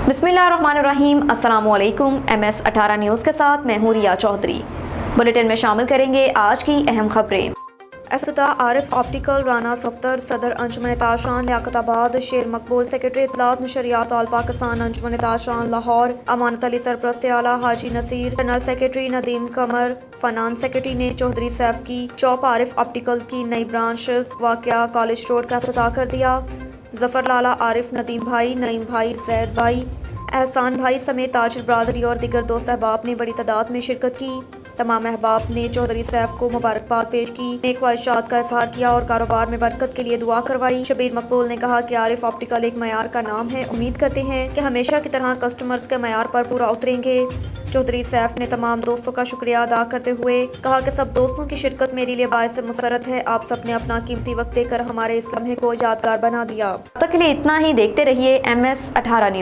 बिस्मिल्लाहिर्रहमानिर्रहीम। अस्सलामुअलैकुम। MS18 news के साथ मैं हूँ रिया चौधरी। बुलेटिन में शामिल करेंगे आज की अहम खबरें। इफ्तिताह आरिफ ऑप्टिकल राना सफ्तर सदर अंजुमन ताशान लियाकताबाद शेर मकबूल सेक्रेटरी इत्तलात नशरियात आल पाकिस्तान अंजुमन ताशान लाहौर अमानत अली सरप्रस्त आला हाजी नसीर जनरल सेक्रेटरी नदीम कमर फनान सेक्रेटरी ने चौधरी सैफ की चौप आरिफ ऑप्टिकल की नई ब्रांच वाक़या कॉलेज रोड का इफ्तिताह कर दिया। जफर लाला आरिफ नदीम भाई नईम भाई जैद भाई एहसान भाई समेत ताजिर बरादरी और दिगर दोस्त अहबाब ने बड़ी तादाद में शिरकत की। तमाम अहबाब ने चौधरी सैफ को मुबारकबाद पेश की, नेक ख्वाहिशात का इजहार किया और कारोबार में बरकत के लिए दुआ करवाई। शबीर मकबूल ने कहा कि आरिफ ऑप्टिकल एक मयार का नाम है। उम्मीद करते हैं कि हमेशा की तरह कस्टमर्स के मयार पर पूरा उतरेंगे। चौधरी सैफ ने तमाम दोस्तों का शुक्रिया अदा करते हुए कहा कि सब दोस्तों की शिरकत मेरे लिए बायस मुसरत है। आप सब ने अपना कीमती वक्त देकर हमारे इस लम्हे को यादगार बना दिया। तक के लिए इतना ही। देखते रहिए MS18 न्यूज़।